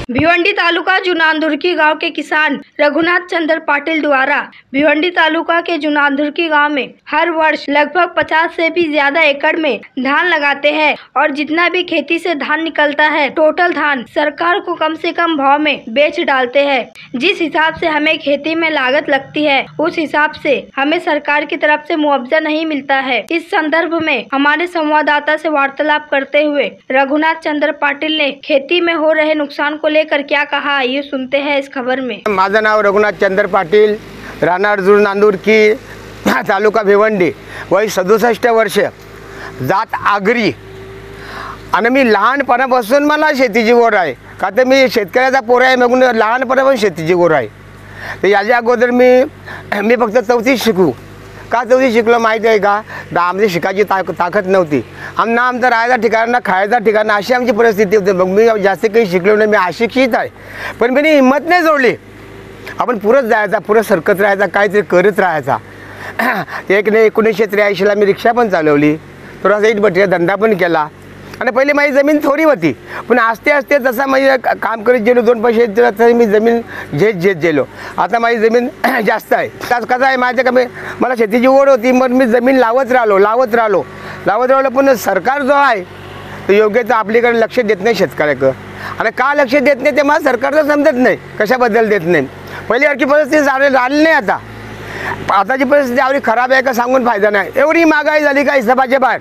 भिवंडी तालुका जुनांदुर्की गांव के किसान रघुनाथ चंद्र पाटिल द्वारा भिवंडी तालुका के जुनांदुर्की गांव में हर वर्ष लगभग 50 से भी ज्यादा एकड़ में धान लगाते हैं और जितना भी खेती से धान निकलता है टोटल धान सरकार को कम से कम भाव में बेच डालते हैं। जिस हिसाब से हमें खेती में लागत लगती है उस हिसाब से हमें सरकार की तरफ से मुआवजा नहीं मिलता है। इस संदर्भ में हमारे संवाददाता से वार्तालाप करते हुए रघुनाथ चंद्र पाटिल ने खेती में हो रहे नुकसान को लेकर क्या कहा, ये सुनते हैं इस खबर में। माझं नाव रघुनाथ चंद्र पाटिल, राहणार जुनांदुर्की, तालुका भिवंडी, वय 67 वर्ष, जात आगरी आणि मी लहानपणापासून मला शेतीची गोड आहे। का तर मी शेतकऱ्याचा पोर आहे, मग लहानपणापासून शेतीची गोड आहे। तर याच्या अगोदर मी फक्त 4थी शिकू का 4थी शिकलो माहिती आहे का? आमची शिकायची ताकद नव्हती, ना आमचं राहायचा ठिकाण ना खायचा ठिकाण अशी आमची परिस्थिती होती। मग मी जास्त काही शिकलो नाही, मी अशिक्षित आहे, पण मी हिंमत नाही जोडली। आपण पुरत जायचा, पुरत सरकत राहायचा, काहीतरी करत राहायचा। 1983ला मी रिक्षा पण चालवली, थोडासा इटभट्टीचा धंदा पण केला आणि पहिले माझी जमीन थोडी होती, पण आस्ते आस्ते तसा म्हणजे काम करत गेलो, 2 पैसे तरी मी जमीन घेत गेलो। आता माझी जमीन जास्त आहे। कसं आहे माहिती आहे का, मला शेतीची ओढ होती, मग मी जमीन लावत राहिलो, पण सरकार जो आहे तो योग्य तर आपल्याकडे लक्ष देत नाही शेतकऱ्याकडे। आणि का लक्ष देत नाही ते मला सरकारला समजत नाही, कशाबद्दल देत नाही। पहिल्यासारखी परिस्थिती राहिली नाही। आताची परिस्थिती एवढी खराब आहे का सांगून फायदा नाही। एवढी महागाई झाली का हिशोबाच्या बाहेर,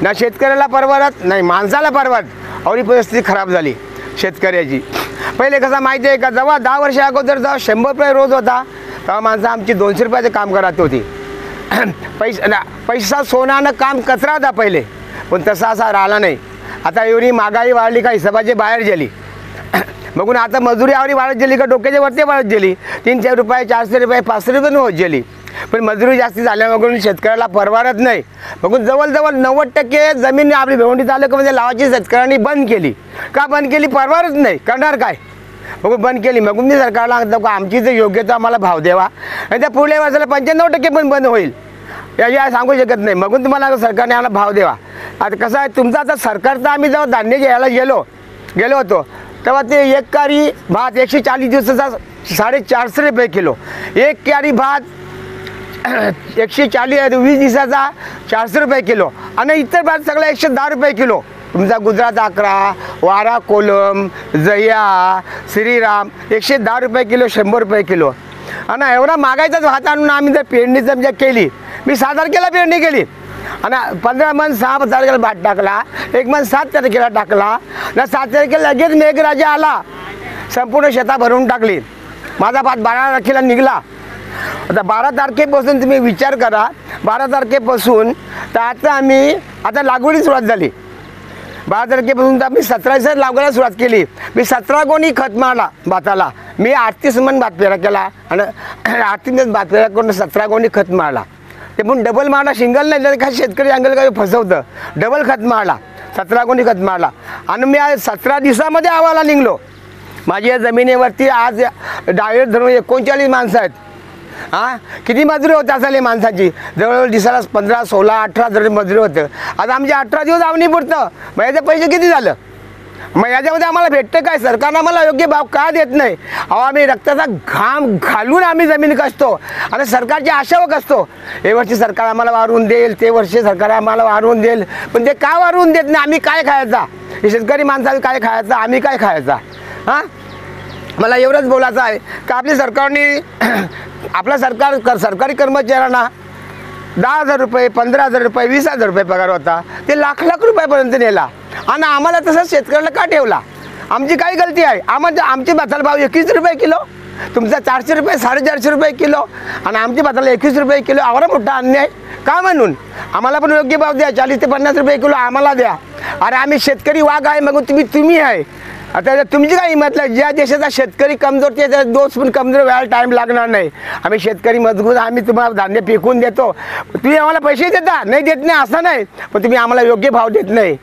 ना शेतकऱ्याला परवडत नाही माणसाला परवडत, एवढी परिस्थिती खराब झाली शेतकऱ्याची। पहिले कसं माहिती आहे का, जेव्हा 10 वर्ष अगोदर जेव्हा 100 रुपये रोज होता तेव्हा माणसं आमची 200 रुपयाचे काम करत होती। पैसा सोनानं काम कचरा होता पहिले, पण तसा असा राहिला नाही। आता एवढी महागाई वाढली का हिशोबाच्या बाहेर गेली। बघून आता मजुरी एवढी वाढत गेली का डोक्याच्या वरती वाढत गेली, 300 रुपये 400 रुपये 500 रुपये होत गेली। पण मजुरी जास्ती झाल्यामुळे शेतकऱ्याला परवडत नाही। बघून जवळजवळ 90% जमीन आपली भिवंडी तालुक्यामध्ये लावायची शेतकऱ्यांनी बंद केली। का बंद केली? परवडत नाही, करणार काय? बघून बंद केली। मग मी सरकारला सांगतो का आमची जे योग्य तो आम्हाला भाव द्यावा, आणि त्या पुढल्या वर्षाला 95% पण बंद होईल या सांगू शकत नाही। मग तुम्हाला सरकारने आम्हाला भाव द्यावा। आता कसं आहे तुमचा, आता सरकारचा आम्ही जेव्हा धान्य घ्यायला गेलो होतो तेव्हा ते एक कॅरी भात 140 दिवसाचा 450 रुपये किलो, एक कॅरी भात 120 दिवसाचा 400 रुपये किलो, आणि इतर भात सगळं 110 रुपये किलो। तुमचा गुजरात आकरा, वारा कोलम, जया, श्रीराम 110 रुपये किलो, 100 रुपये किलो। आणि एवढा मागायचाच भात आणून आम्ही जर पेरणी समजा केली, मी 6 तारखेला पेरणी केली आणि 15 मन 6 तारखेला भात टाकला, 1 मन 7 तारखेला टाकला, ना 7 तारखेला लगेच मेघराजा आला, संपूर्ण शेता भरून टाकली। माझा भात 12 तारखेला निघाला। आता 12 तारखेपासून तुम्ही विचार करा, 12 तारखेपासून तर आता लागवडी सुरुवात झाली। 12 तारखेपासून तर आम्ही 17 लागवडीला सुरुवात केली। मी 17 गोणी खत मारला भाताला, मी 38 मन भात पेरा केला आणि 38 भात पेरा करून 17 गोणी खत मारला। ते पण डबल मारला, सिंगल नाही, तर काय शेतकरी अंगल काय फसवतं, डबल खत मारला, 17 गोणी खत मारला। आणि मी आज 17 दिवसामध्ये आवाला निघलो। माझ्या जमिनीवरती आज डायरेक्ट धरून 39 माणसं आहेत। किती मजुरी होते असाले माणसाची, जवळजवळ दिवसाला 15, 16, 18 जरी मजुरी होतं। आता आमचे 18 दिवस आवणी पुरतं, मग याचे पैसे किती झालं? मग याच्यामध्ये आम्हाला भेटतं काय? सरकारनं आम्हाला योग्य भाव का देत नाही? अहो आम्ही रक्ताचा घाम घालून आम्ही जमीन कसतो आणि सरकारची आशावक असतो, हे वर्षी सरकार आम्हाला वाढवून देईल, ते वर्षी सरकार आम्हाला वाढवून देईल, पण ते का वाढवून देत नाही? आम्ही काय खायचा? हे शेतकरी माणसाला काय खायचा, आम्ही काय खायचा? मला एवढंच बोलायचं आहे का आपली सरकारने सरकारी कर्मचाऱ्यांना 10,000 रुपये, 15,000 रुपये, 20,000 रुपये पगार होता, ते लाख रुपयापर्यंत नेला, आणि आम्हाला तसंच शेतकऱ्याला का ठेवला? आमची काय गलती आहे? आमचे भाताला भाव 21 रुपये किलो, तुमचा 400 रुपये 450 रुपये किलो, आणि आमच्या भाताला 21 रुपये किलो। एवढा मोठा अन्याय का? म्हणून आम्हाला पण योग्य भाव द्या, 40 ते 50 रुपये किलो आम्हाला द्या। अरे आम्ही शेतकरी वाघ आहे, मग तुम्ही आहे। आता तुमची काय हिंमत? ज्या देशाचा शेतकरी कमजोर त्या दोस्त पण कमजोर व्हायला टाईम लागणार नाही। आम्ही शेतकरी मजबूत, आम्ही तुम्हाला धान्य पिकवून देतो, तुम्ही आम्हाला पैसे देता नाही, देत नाही असं नाही, पण तुम्ही आम्हाला योग्य भाव देत नाही।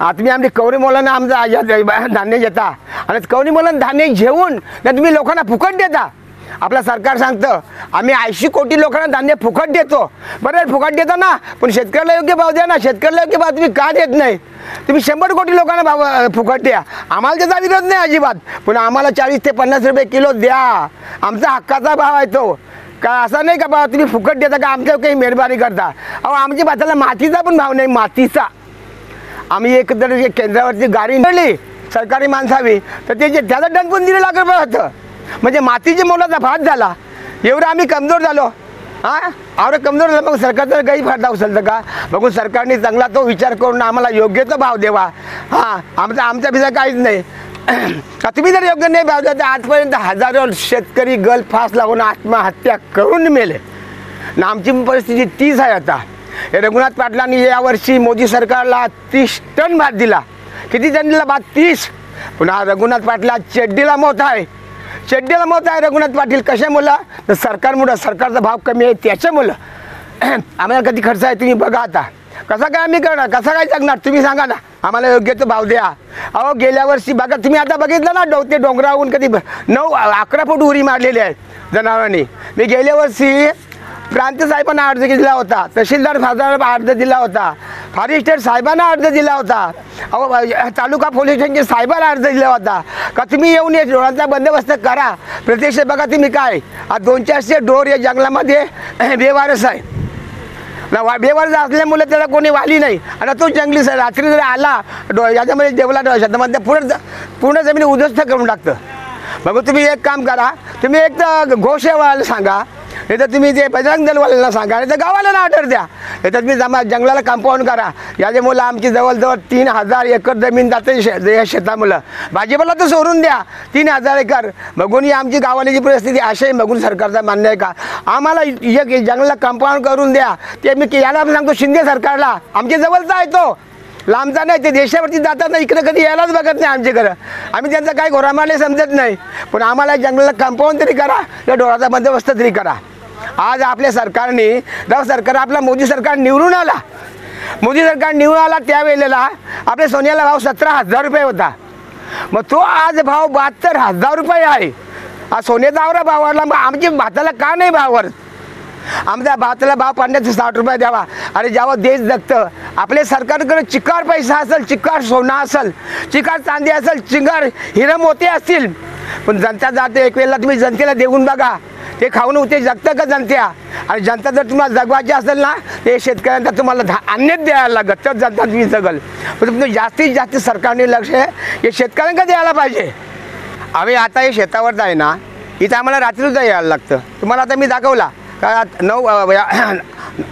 तुम्ही आमची कवरी मोलानं आमचं धान्य घेता, आणि कवरी मोलानं धान्य घेऊन तुम्ही लोकांना फुकट देता। आपलं सरकार सांगतं आम्ही 80 कोटी लोकांना धान्य फुकट देतो. बरं फुकट देतो ना, पण शेतकऱ्याला योग्य भाव द्या ना. शेतकऱ्याला योग्य भाव तुम्ही का देत नाही? तुम्ही 100 कोटी लोकांना भाव फुकट द्या. आम्हाला त्याचा विरोध नाही अजिबात, पण आम्हाला 40 ते 50 रुपये किलो द्या. आमचा हक्काचा भाव आहे तो. का असं नाही का बा तुम्ही फुकट देता का आमच्यावर काही मेहरबानी करता? अहो आमच्या भाताला मातीचा पण भाव नाही, मातीचा. आम्ही एकतर केंद्रावरती गाडी मिळली सरकारी माणसावी तर त्याला दंड पण 1.5 लाख रुपये होतं. म्हणजे मातीच्या मोलाचा भात झाला. एवढं आम्ही कमजोर झालो. एवढं कमजोर झालं. मग सरकारचा काही फायदा उचलतं का? बघून सरकारने चांगला तो विचार करून आम्हाला योग्य तो भाव द्यावा. आमचा भिसा काहीच नाही. तुम्ही जर योग्य नाही भाव द्या तर आजपर्यंत हजारो शेतकरी गल फास लागून आत्महत्या करून मेले. ना आमची परिस्थिती 30 आहे आता. रघुनाथ पाटलांनी यावर्षी मोदी सरकारला 30 टन भात दिला. किती टन दिला भात? 30. पुन्हा रघुनाथ पाटला चड्डीला मोठ आहे. चड्डीला मोठ आहे रघुनाथ पाटील. कशामुळं? तर सरकारमुळं. सरकारचा भाव कमी आहे त्याच्यामुळं. आम्हाला कधी खर्च आहे तुम्ही बघा. आता कसा काय आम्ही करणार? कसा काय जगणार? तुम्ही सांगा ना. आम्हाला योग्य तो भाव द्या. अहो गेल्या वर्षी बघा तुम्ही आता बघितलं ना ते डोंगरावरून कधी 9-11 फूट उरी मारलेली आहेत जनावरांनी. मी गेल्या वर्षी प्रांत साहेबांना अर्ज दिला होता, तहसीलदार साहेबांना अर्ज दिला होता, फॉरेस्टर साहेबांना अर्ज दिला होता, अहो तालुका पोलीस स्टेशनचे साहेबांना अर्ज दिला होता का तुम्ही येऊन या ढोरांचा बंदोबस्त करा. प्रत्यक्ष बघा तुम्ही काय 200-400 ढोर या जंगलामध्ये बेवारस आहे. बेवारस असल्यामुळे त्याला कोणी वाली नाही. आणि तो जंगली रात्री जर आला याच्यामध्ये देवला शेतामध्ये पूर्ण जमीन उद्ध्वस्त करून टाकतं. बघू तुम्ही एक काम करा, तुम्ही एक तर गोसेवाला सांगा, नाही तर तुम्ही ते बजरंग दलवाल्यांना सांगा, नाही तर गावाला ऑर्डर द्या. नाही तर तुम्ही जंगलाला कंपाऊंड करा. याच्यामुळं आमची जवळजवळ 3000 एकर जमीन जाते या शेतामुळं. भाजीपाला तर सोडून द्या 3000 एकर. बघून ही आमची गावाची परिस्थिती अशी आहे. बघून सरकारचा मान्य आहे का? आम्हाला एक जंगलाला कंपाऊंड करून द्या. ते मी याला सांगतो शिंदे सरकारला, आमच्या जवळचा आहे तो, लांबचा नाही. ते देशावरती जातात ना, इकडे कधी यायलाच बघत नाही आमच्याकडं. आम्ही त्यांचं काय घोरामाले समजत नाही. पण आम्हाला जंगलाला कंपाऊंड तरी करा, या ढोराचा बंदोबस्त तरी करा. आज आपल्या सरकारने सरकार आपला मोदी सरकार निवडून आला. मोदी सरकार निवडून आला त्यावेळेला आपल्या सोन्याला भाव 17,000 रुपये होता. मग तो आज भाव 72,000 रुपये आहे. आज सोन्याचा आवरा भाव वाढला. मग आमच्या भाताला का नाही भाव वाढत? आमच्या भाताला भाव 50 ते 60 रुपये द्यावा. अरे जेव्हा देश जगतं आपल्या सरकारकडे चिकार पैसा असेल, चिकार सोनं असेल, चिकार चांदी असेल, चिंगार हिरे मोते असतील, पण जनता जाते एक वेळेला तुम्ही जनतेला देऊन बघा. ते खाऊन ते जगतं का जनता? आणि जनता जर तुम्हाला जगवायची असेल ना ते शेतकऱ्यांना तुम्हाला अन्नच द्यायला लागत तर जनता तुम्ही जगल. पण तुम्ही जास्तीत जास्त सरकारने लक्ष हे शेतकऱ्यांना द्यायला पाहिजे. आम्ही आता हे शेतावर आहे ना, इथं आम्हाला रात्रीच यायला लागतं. तुम्हाला आता मी दाखवला का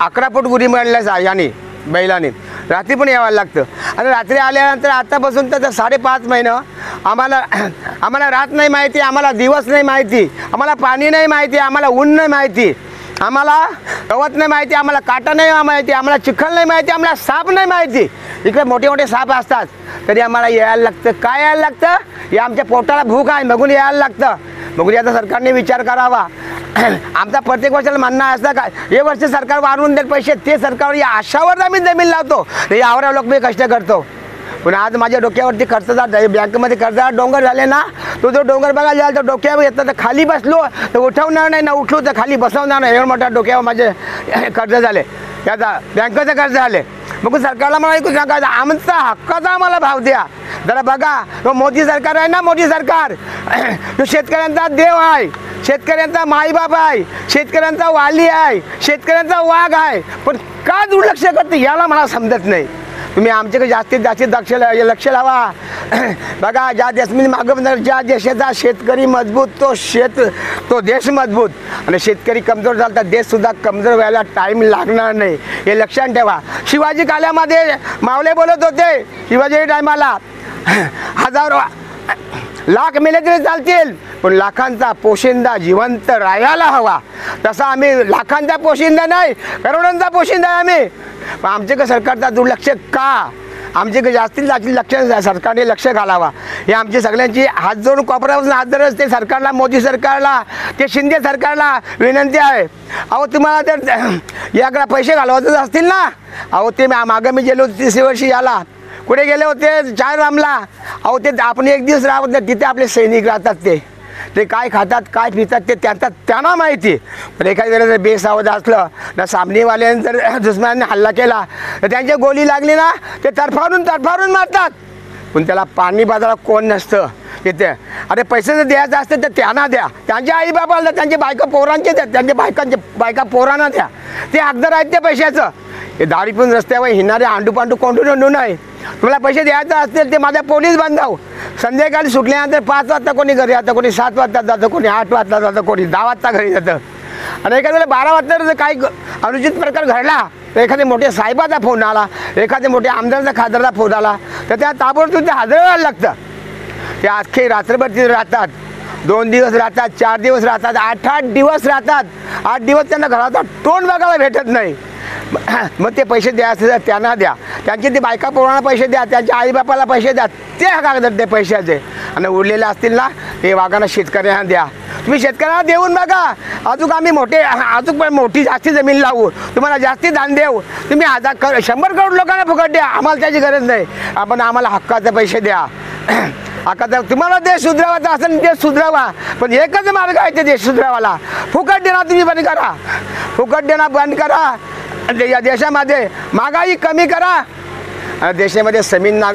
11 फूट उडी मिळाल्या याने बैलाने रात्री पण यावं लागतं. आणि रात्री आल्यानंतर आतापासून तर 5.5 महिनं आम्हाला रात नाही माहिती, आम्हाला दिवस नाही माहिती, आम्हाला पाणी नाही माहिती, आम्हाला ऊन नाही माहिती, आम्हाला गवत नाही माहिती, आम्हाला काटा नाही माहिती, आम्हाला चिखल नाही माहिती, आम्हाला साप नाही माहिती. इकडे मोठे मोठे साप असतात तरी आम्हाला यायला लागतं. काय यायला लागतं? हे आमच्या पोटाला भूक आहे बघून यायला लागतं. बघून याचा सरकारने विचार करावा. आमचा प्रत्येक वर्षाला म्हणणं असतं का हे वर्ष सरकार वाढवून देत पैसे, ते सरकारवर या आशावर आम्ही जमीन लावतो, यावर लोक मी कष्ट करतो. पण आज माझ्या डोक्यावरती कर्जदार बँकेमध्ये कर्जदार डोंगर झाले ना, तो जो डोंगर बघायला जायला तर डोक्यावर येतं तर खाली बसलो तर उठवणार नाही ना, उठलो तर खाली बसवणार नाही. एवढं मोठ्या डोक्यावर माझे कर्ज झाले, याचा बँकेचं कर्ज झाले. मग सरकारला मला ऐकून सांगायचं आमचा हक्काचा आम्हाला भाव द्या. जरा बघा तो मोदी सरकार आहे ना, मोदी सरकार तो शेतकऱ्यांचा देव आहे, शेतकऱ्यांचा माईबाप आहे, शेतकऱ्यांचा वाली आहे, शेतकऱ्यांचा वाघ आहे. पण का दुर्लक्ष करतं याला मला समजत नाही. तुम्ही आमच्याकडे जास्तीत जास्त लक्ष लावा. बघा ज्या ज्या देशाचा शेतकरी मजबूत तो देश मजबूत. आणि शेतकरी कमजोर झाला तर देशसुद्धा कमजोर व्हायला टाईम लागणार नाही, हे लक्षात ठेवा. शिवाजी काल्यामध्ये मावळे बोलत होते, शिवाजी टायमाला हजारो लाख मेले तरी चालतील पण लाखांचा पोशिंदा जिवंत राहायला हवा. तसा आम्ही लाखांचा पोशिंदा नाही, करोडांचा पोशिंदा आहे आम्ही. पण आमच्याकडे सरकारचा दुर्लक्ष का? आमच्याकडे जास्तीत जास्त लक्ष सरकारने लक्ष घालावा. हे आमची सगळ्यांची हात जोडून कोपऱ्यापासून हात धरत ते सरकारला, मोदी सरकारला, ते शिंदे सरकारला विनंती आहे. अहो तुम्हाला जर याकडे पैसे घालवायचे असतील ना, अहो ते मागं मी गेलो 30 वर्षी याला कुठे गेले होते 4 रामला. अहो ते आपण एक दिवस राहत तिथे आपले सैनिक राहतात. ते काय खातात काय पितात ते त्यांना माहिती. पण एखाद्या वेळेला जर बेसावध असलं ना, सामनेवाल्याने जर दुश्मनाने हल्ला केला तर त्यांच्या गोली लागली ना, ते तडफाडून मारतात. पण त्याला पाणी बाजारात कोण नसतं तिथे. अरे पैसे जर द्यायचं असतं तर त्यांना द्या, त्यांच्या आईबापाला, त्यांच्या बायका पोरांचे द्या, त्यांच्या बायका पोरांना द्या. ते हकदार आहेत त्या पैशाचं. हे दारू पिऊन रस्त्यावर हिंडणारे आंडू कोंडून नाही. तुम्हाला पैसे द्यायचं असतील ते माझ्या पोलीस बांधाव. संध्याकाळी सुटल्यानंतर 5 वाजता कोणी घरी जातं, कोणी 7 वाजता जातं, कोणी 8 वाजता जातं, कोणी 10 वाजता घरी जातं. आणि एखाद्याला 12 वाजता जर काही अनुचित प्रकार घडला तर एखाद्या मोठ्या साहेबाचा फोन आला, एखाद्या मोठ्या आमदारचा खासदारचा फोन आला तर त्या ताबडतोब ते हजर व्हायला लागतं. ते अख्खे रात्रभर तिथे राहतात, 2 दिवस राहतात, 4 दिवस राहतात, 8 दिवस राहतात. 8 दिवस त्यांना घराचा तोंड बघायला भेटत नाही. मग ते पैसे द्या असेल तर त्यांना द्या, त्यांचे ते बायका पोरांना पैसे द्या, त्यांच्या आईबापाला पैसे द्या, ते कागदात ते पैशाचे. आणि उरलेले असतील ना ते वागांना शेतकऱ्यांना द्या. तुम्ही शेतकऱ्यांना देऊन बघा, अजून आम्ही अजून पण मोठी जास्ती जमीन लावू, तुम्हाला जास्ती दान देऊ. तुम्ही 100 करोड लोकांना फुकट द्या, आम्हाला त्याची गरज नाही. आपण आम्हाला हक्काचे पैसे द्या. हक्काचा तुम्हाला देश सुधारावाचा असेल देश सुधारावा, पण एकच मार्ग आहे ते देश सुधारावाला. फुकट देणं तुम्ही बंद करा, फुकट देणं बंद करा. या देशामध्ये महागाई कमी करा, देशामध्ये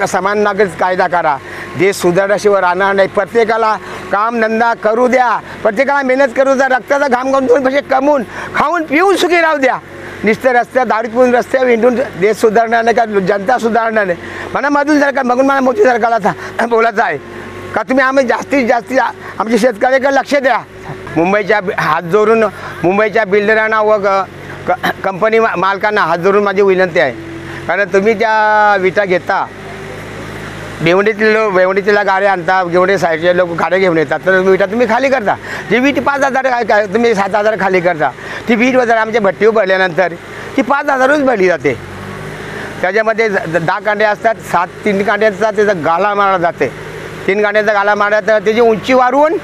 समान नागरिक कायदा करा. देश सुधारल्याशिवाय राहणार नाही. प्रत्येकाला कामधंदा करू द्या, प्रत्येकाला मेहनत करू द्या, रक्ताचा घाम घालून 2 पैसे कमवून खाऊन पिऊन सुखी राहू द्या. नुसतं रस्त्यात दारू पिऊन रस्त्यावर हिंडून देश सुधारणार नाही का जनता सुधारणार नाही. मला मधून सरकार बघून मला मोदी सरकारला बोलायचं आहे का तुम्ही आम्ही जास्तीत जास्त आमच्या शेतकऱ्याकडे लक्ष द्या. मुंबईच्या हात जोडून मुंबईच्या बिल्डरांना व कंपनी मालकांना हात जोडून माझी विनंती आहे. कारण तुम्ही त्या विटा घेता, भिवंडीतल्या गाड्या आणता, भिवंडी साईडचे लोक गाड्या घेऊन येतात, तर विटा तुम्ही खाली करता. जी वीट 5,000 काय तुम्ही 7,000 खाली करता. ती वीट वगैरे आमच्या भट्टीवर भरल्यानंतर ती 5,000च भरली जाते. त्याच्यामध्ये 10 कांडे असतात, 3 कांड्यांचा त्याचा गाला मारला जाते. 3 कांड्याचा गाला मारला तर त्याची उंची वाढवून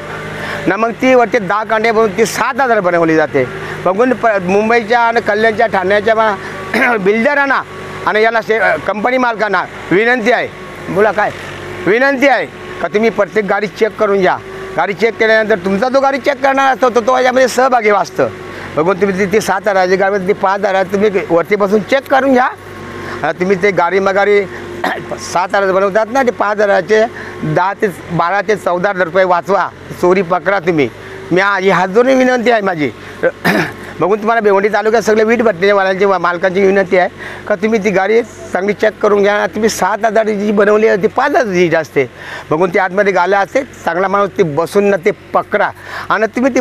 ना मग ती वरती 10 कांडे बनवून ती 7,000 बनवली जाते. बघून मुंबईच्या आणि कल्याणच्या ठाण्याच्या बिल्डरांना आणि याला कंपनी मालकांना विनंती आहे. बोला काय विनंती आहे का तुम्ही प्रत्येक गाडी चेक करून घ्या. गाडी चेक केल्यानंतर तुमचा जो गाडी चेक करणार असतो तो याच्यामध्ये सहभागी वाचतं. बघून तुम्ही ती 7,000ची गाडी ती 5,000 तुम्ही वरती बसून चेक करून घ्या. तुम्ही ते गाडी 7,000 बनवतात ना, ते 5,000चे 10 ते 12 ते 14 रुपये वाचवा, चोरी पकडा तुम्ही. मी ही हात जोडून विनंती आहे माझी. बघून तुम्हाला भिवंडी तालुक्यात सगळे वीट भट्टीवाल्यांची मालकांची विनंती आहे का तुम्ही ती गाडी चांगली चेक करून घ्या. तुम्ही 7,000 जी बनवली आहे ती 5,000 असते. बघून ती आतमध्ये गाल्या असते, चांगला माणूस ती बसून ना ते पकडा आणि तुम्ही ती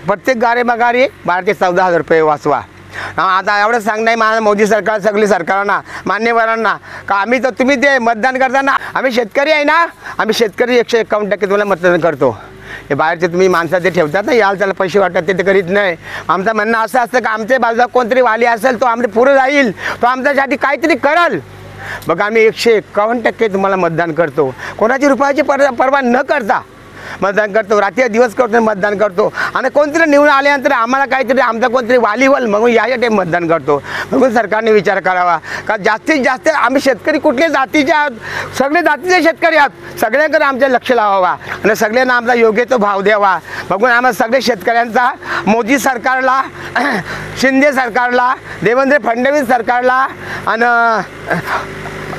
प्रत्येक गाडी 12 ते 14,000 रुपये वाचवा. आता एवढं सांगणं आहे मला मोदी सरकार सगळी सरकारांना मान्यवरांना का आम्ही तर तुम्ही ते मतदान करताना आम्ही शेतकरी आहे ना, आम्ही शेतकरी 151% तुम्हाला मतदान करतो. हे बाहेरचे तुम्ही माणसं ते ठेवतात ना, याल त्याला पैसे वाटतात ते करीत नाही. आमचं म्हणणं असं असतं का आमच्या बाजूला कोणतरी वाली असेल तो आमच्या पुढे जाईल, तो आमच्यासाठी काहीतरी कराल. बघा आम्ही 151% तुम्हाला मतदान करतो, कोणाची रुपयाची पर्वा न करता मतदान करतो. रात्री दिवस करतो मतदान करतो. आणि कोणतरी निवडून आल्यानंतर आम्हाला काहीतरी आमचा कोणतरी वाली होईल म्हणून यासाठी मतदान करतो. म्हणून सरकारने विचार करावा का जास्तीत जास्त आम्ही शेतकरी कुठल्या जातीचे आहोत, सगळे जातीचे शेतकरी आहोत, सगळ्यांकडे आमचं लक्ष लावावा आणि सगळ्यांना आमचा योग्य तो भाव द्यावा. बघून आम्हाला सगळे शेतकऱ्यांचा मोदी सरकारला, शिंदे सरकारला, देवेंद्र फडणवीस सरकारला आणि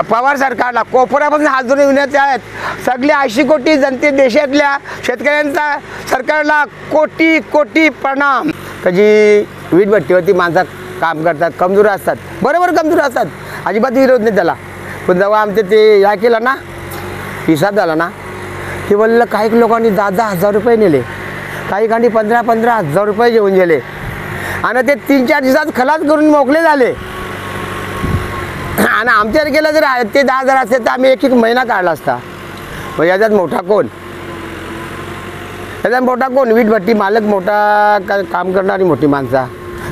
पवार सरकारला कोपरापासून हात जोडून विनंती आहेत. सगळे 80 कोटी जनते देशातल्या शेतकऱ्यांचा सरकारला कोटी कोटी प्रणाम. जी वीट भट्टीवरती माणसं काम करतात, कमजोर असतात, बरोबर कमजोर असतात, अजिबात विरोध नाही त्याला. पण जेव्हा आमचं ते या केलं ना, हिसाब झाला ना, ते बोललं काही लोकांनी 10,000 रुपये नेले, काही कांडी 15,000 रुपये घेऊन गेले आणि ते 3-4 दिवसात खलास करून मोकळे झाले. आणि आमच्यावर गेलं जर ते 10,000 असते तर आम्ही 1-1 महिना काढला असता. मग याच्यात मोठा कोण, याच्यात मोठा कोण? वीट भट्टी मालक मोठा का काम करणारी मोठी माणसा.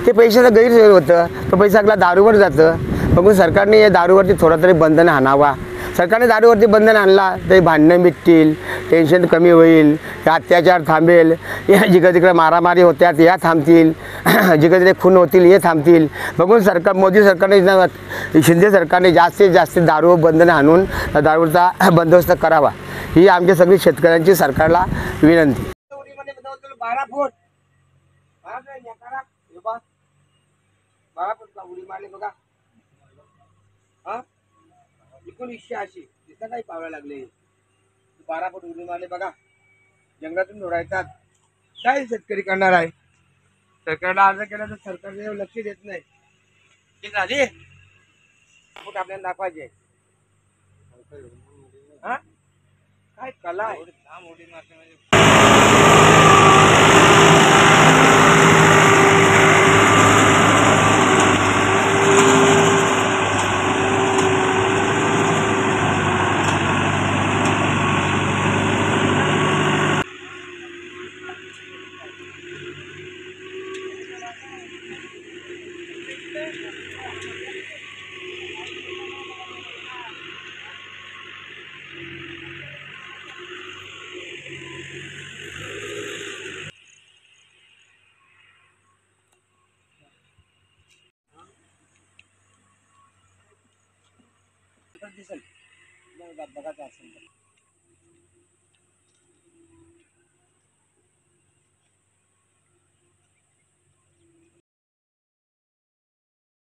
ते पैशाचं गैरसोय होतं, तो पैसा सगळा दारूवर जातं. बघून सरकारने या दारूवरती थोडा तरी बंधन आणावा. सरकारने दारूवरती बंधन आणला तरी भांडणं मिटतील, टेन्शन कमी होईल, अत्याचार थांबेल, जिकडे तिकडे मारामारी होत्यात या थांबतील, जिकडे तिकडे खून होतील हे थांबतील. बघून सरकार मोदी सरकारने शिंदे सरकारने जास्तीत जास्त दारू बंधन आणून दारूचा बंदोबस्त करावा, ही आमच्या सगळी शेतकऱ्यांची सरकारला विनंती. 12 फूट 12 फूटला उडी मारली बघा. हा 1980 तिथं काही पाहायला लागले. 12 फूट उडी मारले बघा. जंगलातून जोडायचा काय शेतकरी करणार आहे. सरकारला अर्ज केला तर सरकारने लक्ष देत नाही. ठीक झाली फूट आपल्याला दाखवायचे. हा काय कला आहे. उडी मारते म्हणजे दिसेल बघायचं असेल तर.